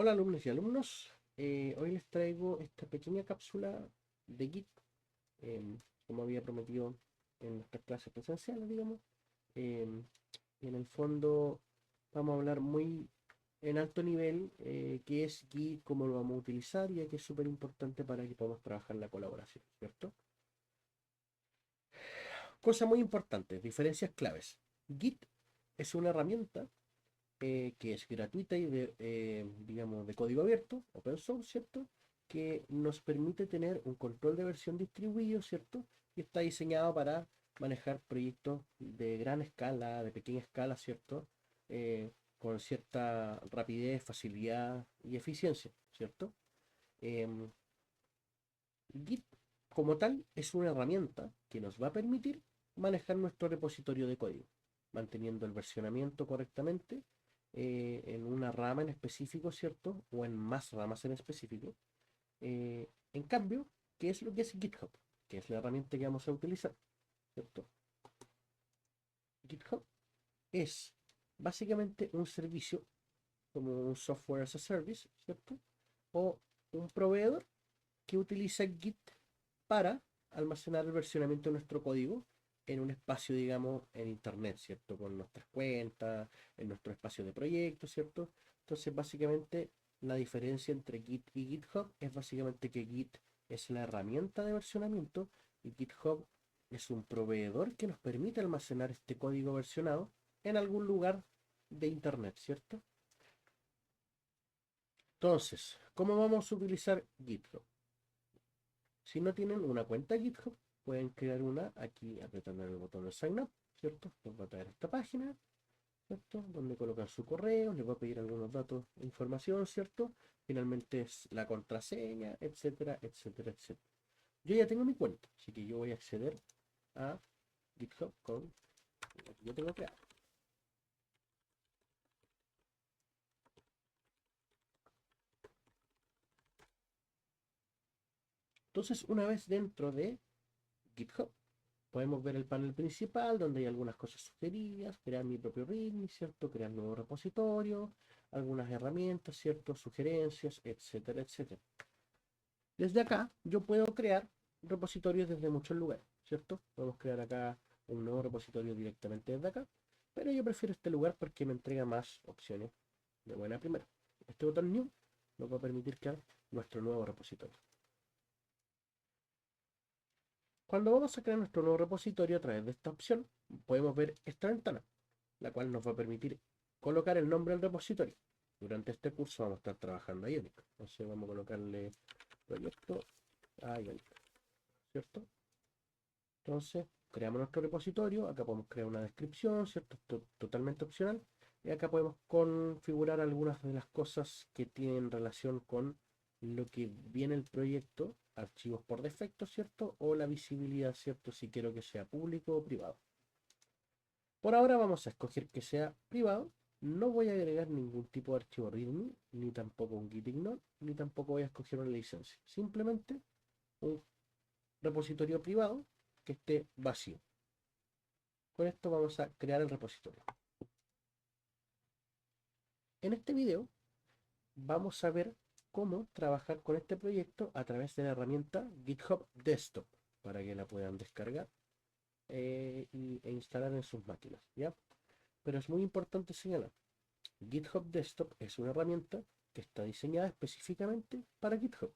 Hola alumnos y alumnos, hoy les traigo esta pequeña cápsula de Git, como había prometido en nuestras clases presenciales, digamos. em, y en el fondo vamos a hablar muy en alto nivel qué es Git, cómo lo vamos a utilizar, ya que es súper importante para que podamos trabajar la colaboración, ¿cierto? Cosa muy importante, diferencias claves. Git es una herramienta que es gratuita y digamos, de código abierto, open source, ¿cierto? Que nos permite tener un control de versión distribuido, ¿cierto? Y está diseñado para manejar proyectos de gran escala, de pequeña escala, ¿cierto? Con cierta rapidez, facilidad y eficiencia, ¿cierto? Em, Git como tal es una herramienta que nos va a permitir manejar nuestro repositorio de código, manteniendo el versionamiento correctamente en una rama en específico, ¿cierto? O en más ramas en específico. En cambio, ¿qué es lo que es GitHub? Que es la herramienta que vamos a utilizar, ¿cierto? GitHub es básicamente un servicio como un software as a service, ¿cierto? O un proveedor que utiliza Git para almacenar el versionamiento de nuestro código en un espacio, digamos, en internet, ¿cierto? Con nuestras cuentas, en nuestro espacio de proyecto, ¿cierto? Entonces, básicamente, la diferencia entre Git y GitHub es básicamente que Git es la herramienta de versionamiento y GitHub es un proveedor que nos permite almacenar este código versionado en algún lugar de internet, ¿cierto? Entonces, ¿cómo vamos a utilizar GitHub? Si no tienen una cuenta GitHub, pueden crear una aquí apretando el botón de Sign Up, ¿cierto? Les va a traer esta página, ¿cierto? Donde colocan su correo, les va a pedir algunos datos e información, ¿cierto? Finalmente es la contraseña, etcétera, etcétera, etcétera. Yo ya tengo mi cuenta, así que yo voy a acceder a GitHub con lo que yo tengo creado. Entonces, una vez dentro de GitHub, podemos ver el panel principal donde hay algunas cosas sugeridas, crear mi propio README, ¿cierto? Crear nuevo repositorio, algunas herramientas, ¿cierto? Sugerencias, etcétera, etcétera. Desde acá yo puedo crear repositorios desde muchos lugares, ¿cierto? Podemos crear acá un nuevo repositorio directamente desde acá, pero yo prefiero este lugar porque me entrega más opciones de buena primera. Este botón New nos va a permitir crear nuestro nuevo repositorio. Cuando vamos a crear nuestro nuevo repositorio a través de esta opción, podemos ver esta ventana, la cual nos va a permitir colocar el nombre del repositorio. Durante este curso vamos a estar trabajando Ionic. Entonces vamos a colocarle proyecto a Ionic, ¿cierto? Entonces creamos nuestro repositorio, acá podemos crear una descripción, ¿cierto? Esto totalmente opcional. Y acá podemos configurar algunas de las cosas que tienen relación con lo que viene el proyecto, archivos por defecto, ¿cierto? O la visibilidad, ¿cierto? Si quiero que sea público o privado. Por ahora vamos a escoger que sea privado. No voy a agregar ningún tipo de archivo README, ni tampoco un gitignore, ni tampoco voy a escoger una licencia. Simplemente un repositorio privado que esté vacío. Con esto vamos a crear el repositorio. En este video vamos a ver cómo trabajar con este proyecto a través de la herramienta GitHub Desktop para que la puedan descargar e instalar en sus máquinas, ¿ya? Pero es muy importante señalar, GitHub Desktop es una herramienta que está diseñada específicamente para GitHub,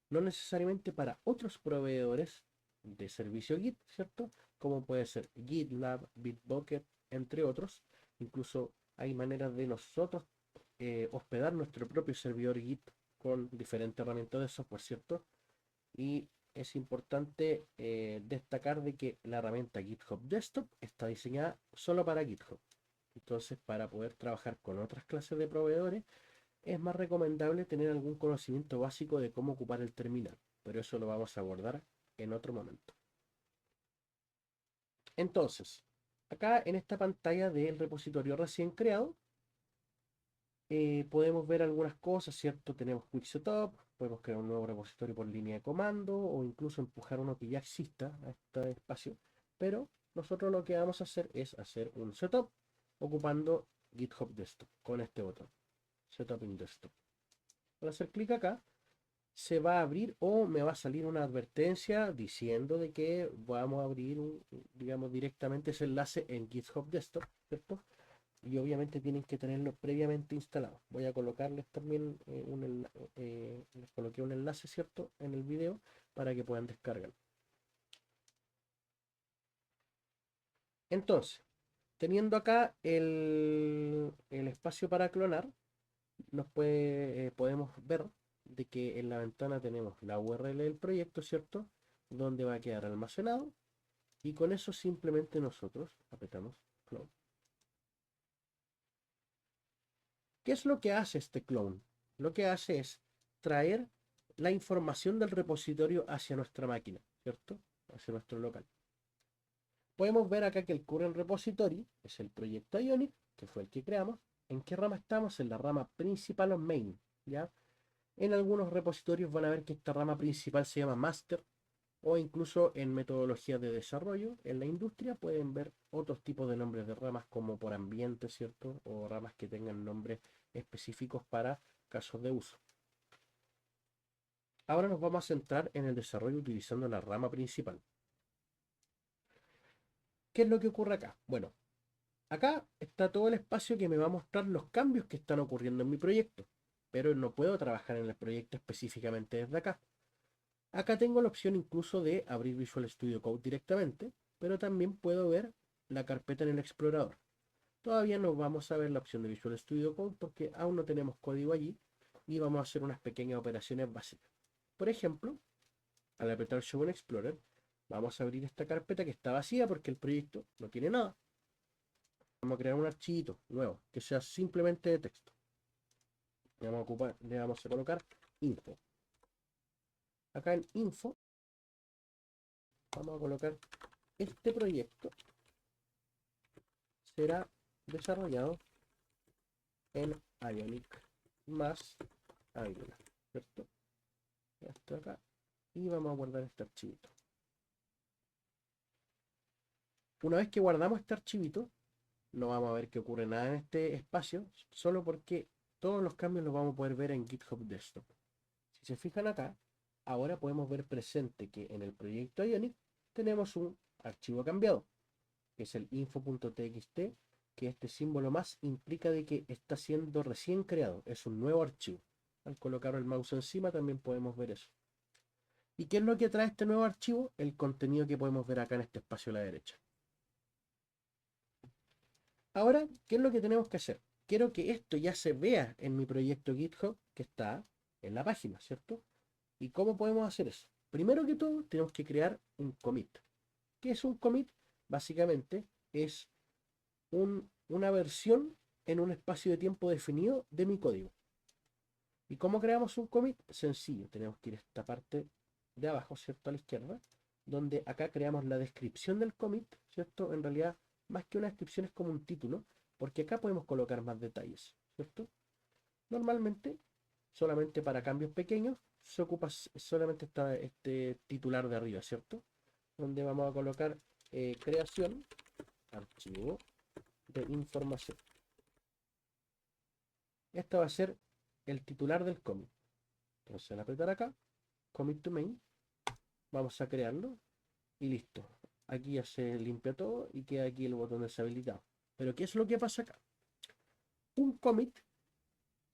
no necesariamente para otros proveedores de servicio Git, ¿cierto? Como puede ser GitLab, Bitbucket, entre otros. Incluso hay maneras de nosotros hospedar nuestro propio servidor Git con diferentes herramientas de software, ¿cierto? Y es importante destacar de que la herramienta GitHub Desktop está diseñada solo para GitHub. Entonces, para poder trabajar con otras clases de proveedores, es más recomendable tener algún conocimiento básico de cómo ocupar el terminal, pero eso lo vamos a abordar en otro momento. Entonces, acá en esta pantalla del repositorio recién creado, podemos ver algunas cosas, ¿cierto? Tenemos Quick Setup, podemos crear un nuevo repositorio por línea de comando o incluso empujar uno que ya exista a este espacio, pero nosotros lo que vamos a hacer es hacer un setup ocupando GitHub Desktop con este botón, Setup in Desktop. Al hacer clic acá, se va a abrir o me va a salir una advertencia diciendo de que vamos a abrir, digamos, directamente ese enlace en GitHub Desktop, ¿cierto? Y obviamente tienen que tenerlo previamente instalado. Voy a colocarles también les coloqué un enlace, ¿cierto? En el video para que puedan descargar. Entonces, teniendo acá el espacio para clonar, podemos ver de que en la ventana tenemos la URL del proyecto, ¿cierto? Donde va a quedar almacenado. Y con eso simplemente nosotros apretamos clone. ¿Qué es lo que hace este clone? Lo que hace es traer la información del repositorio hacia nuestra máquina, ¿cierto? Hacia nuestro local. Podemos ver acá que el current repository es el proyecto Ionic, que fue el que creamos. ¿En qué rama estamos? En la rama principal o main, ¿ya? En algunos repositorios van a ver que esta rama principal se llama master, o incluso en metodologías de desarrollo en la industria pueden ver otros tipos de nombres de ramas como por ambiente, ¿cierto? O ramas que tengan nombres específicos para casos de uso. Ahora nos vamos a centrar en el desarrollo utilizando la rama principal. ¿Qué es lo que ocurre acá? Bueno, acá está todo el espacio que me va a mostrar los cambios que están ocurriendo en mi proyecto, pero no puedo trabajar en el proyecto específicamente desde acá. Acá tengo la opción incluso de abrir Visual Studio Code directamente, pero también puedo ver la carpeta en el explorador. Todavía no vamos a ver la opción de Visual Studio Code porque aún no tenemos código allí y vamos a hacer unas pequeñas operaciones básicas. Por ejemplo, al apretar Show en Explorer, vamos a abrir esta carpeta que está vacía porque el proyecto no tiene nada. Vamos a crear un archivito nuevo que sea simplemente de texto. Le vamos a colocar info. Acá en info vamos a colocar este proyecto será desarrollado en Ionic más Angular, ¿cierto? Hasta acá. Y vamos a guardar este archivito. Una vez que guardamos este archivito, no vamos a ver que ocurre nada en este espacio, solo porque todos los cambios los vamos a poder ver en GitHub Desktop. Si se fijan acá, ahora podemos ver presente que en el proyecto Ionic tenemos un archivo cambiado, que es el info.txt, que este símbolo más implica de que está siendo recién creado, es un nuevo archivo. Al colocar el mouse encima también podemos ver eso. ¿Y qué es lo que trae este nuevo archivo? El contenido que podemos ver acá en este espacio a la derecha. Ahora, ¿qué es lo que tenemos que hacer? Quiero que esto ya se vea en mi proyecto GitHub que está en la página, ¿cierto? ¿Y cómo podemos hacer eso? Primero que todo, tenemos que crear un commit. ¿Qué es un commit? Básicamente es una versión en un espacio de tiempo definido de mi código. ¿Y cómo creamos un commit? Sencillo, tenemos que ir a esta parte de abajo, ¿cierto? A la izquierda, donde acá creamos la descripción del commit, ¿cierto? En realidad, más que una descripción es como un título, porque acá podemos colocar más detalles, ¿cierto? Normalmente, solamente para cambios pequeños, se ocupa solamente este titular de arriba, ¿cierto? Donde vamos a colocar creación, archivo de información. Este va a ser el titular del commit. Entonces, al apretar acá, commit to main, vamos a crearlo y listo. Aquí ya se limpia todo y queda aquí el botón deshabilitado. Pero ¿qué es lo que pasa acá? Un commit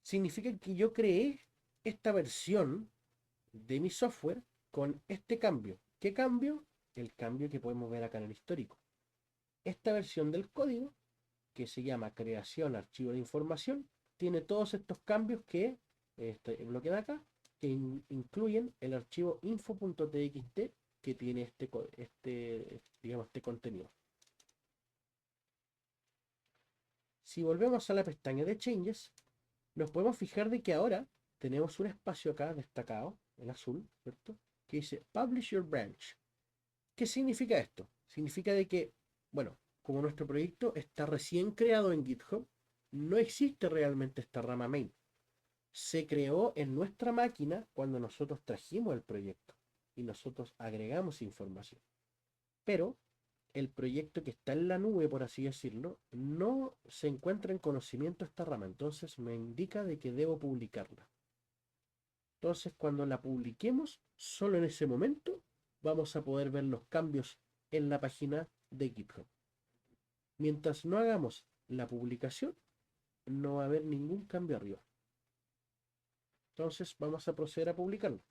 significa que yo creé esta versión de mi software con este cambio. ¿Qué cambio? El cambio que podemos ver acá en el histórico. Esta versión del código, que se llama creación archivo de información, tiene todos estos cambios que este bloque de acá, que incluyen el archivo info.txt que tiene digamos, este contenido. Si volvemos a la pestaña de Changes, nos podemos fijar de que ahora tenemos un espacio acá destacado, en azul, ¿cierto? Que dice Publish Your Branch. ¿Qué significa esto? Significa de que, bueno, como nuestro proyecto está recién creado en GitHub, no existe realmente esta rama main. Se creó en nuestra máquina cuando nosotros trajimos el proyecto y nosotros agregamos información. Pero el proyecto que está en la nube, por así decirlo, no se encuentra en conocimiento esta rama, entonces me indica de que debo publicarla. Entonces, cuando la publiquemos, solo en ese momento vamos a poder ver los cambios en la página de GitHub. Mientras no hagamos la publicación, no va a haber ningún cambio arriba. Entonces, vamos a proceder a publicarlo.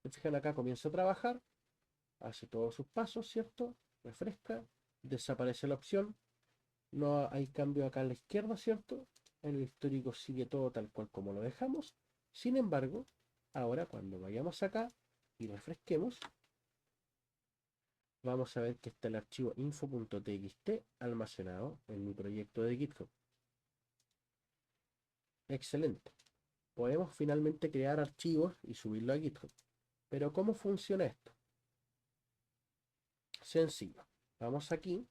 Se fijan acá, comienza a trabajar, hace todos sus pasos, ¿cierto? Refresca, desaparece la opción, no hay cambio acá a la izquierda, ¿cierto? En el histórico sigue todo tal cual como lo dejamos. Sin embargo, ahora cuando vayamos acá y refresquemos, vamos a ver que está el archivo info.txt almacenado en mi proyecto de GitHub. Excelente. Podemos finalmente crear archivos y subirlo a GitHub. Pero ¿cómo funciona esto? Sencillo. Vamos aquí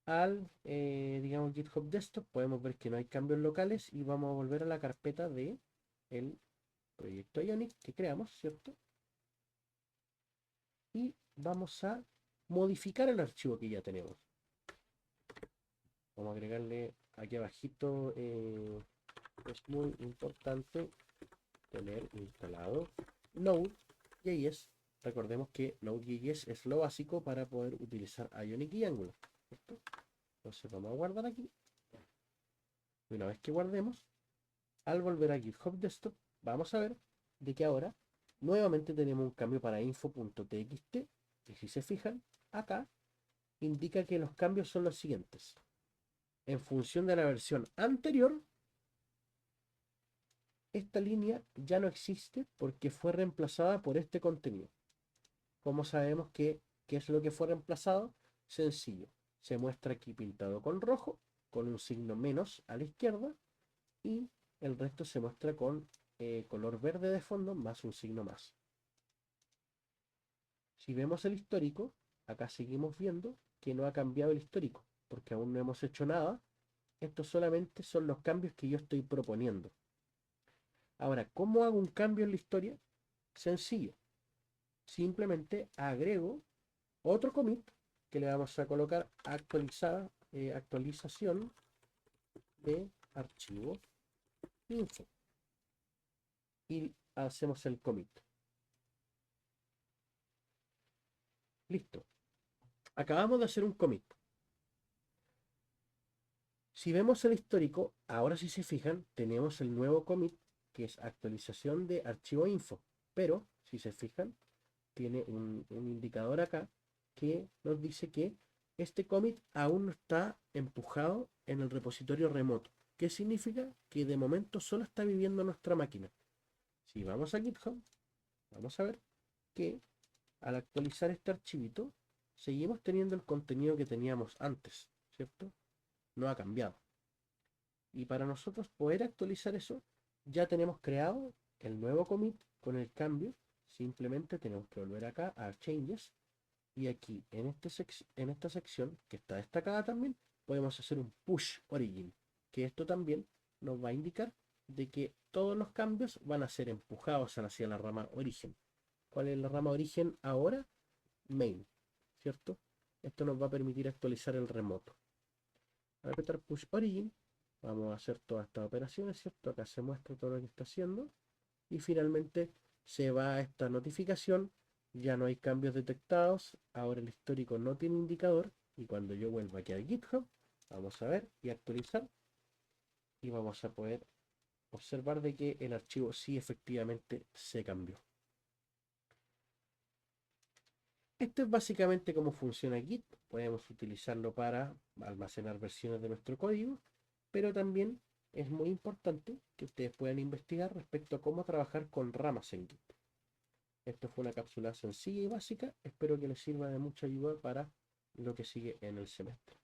al, digamos, GitHub Desktop. Podemos ver que no hay cambios locales y vamos a volver a la carpeta de el proyecto Ionic que creamos, ¿cierto? Y vamos a modificar el archivo que ya tenemos. Vamos a agregarle aquí abajito, es muy importante tener instalado Node.js. Recordemos que Node.js es lo básico para poder utilizar Ionic y Angular, ¿cierto? Entonces vamos a guardar aquí. Y una vez que guardemos, al volver a GitHub Desktop, vamos a ver de que ahora nuevamente tenemos un cambio para info.txt. Y si se fijan, acá indica que los cambios son los siguientes. En función de la versión anterior, esta línea ya no existe porque fue reemplazada por este contenido. ¿Cómo sabemos qué es lo que fue reemplazado? Sencillo. Se muestra aquí pintado con rojo, con un signo menos a la izquierda, y el resto se muestra con color verde de fondo más un signo más. Si vemos el histórico, acá seguimos viendo que no ha cambiado el histórico, porque aún no hemos hecho nada. Estos solamente son los cambios que yo estoy proponiendo. Ahora, ¿cómo hago un cambio en la historia? Sencillo. Simplemente agrego otro commit que le vamos a colocar actualización de archivo info. Y hacemos el commit. Listo. Acabamos de hacer un commit. Si vemos el histórico, ahora si se fijan, tenemos el nuevo commit que es actualización de archivo info. Pero, si se fijan, tiene un indicador acá que nos dice que este commit aún no está empujado en el repositorio remoto. ¿Qué significa? Que de momento solo está viviendo en nuestra máquina. Si vamos a GitHub, vamos a ver que al actualizar este archivito, seguimos teniendo el contenido que teníamos antes, ¿cierto? No ha cambiado. Y para nosotros poder actualizar eso, ya tenemos creado el nuevo commit con el cambio. Simplemente tenemos que volver acá a Changes. Y aquí en esta sección, que está destacada también, podemos hacer un push origin. Que esto también nos va a indicar de que todos los cambios van a ser empujados hacia la rama origen. ¿Cuál es la rama origen ahora? Main, ¿cierto? Esto nos va a permitir actualizar el remoto. Al apretar push origin, vamos a hacer todas estas operaciones, ¿cierto? Acá se muestra todo lo que está haciendo. Y finalmente se va a esta notificación. Ya no hay cambios detectados. Ahora el histórico no tiene indicador. Y cuando yo vuelva aquí al GitHub, vamos a ver y actualizar. Y vamos a poder observar de que el archivo sí efectivamente se cambió. Esto es básicamente cómo funciona Git. Podemos utilizarlo para almacenar versiones de nuestro código, pero también es muy importante que ustedes puedan investigar respecto a cómo trabajar con ramas en Git. Esto fue una cápsula sencilla y básica. Espero que les sirva de mucha ayuda para lo que sigue en el semestre.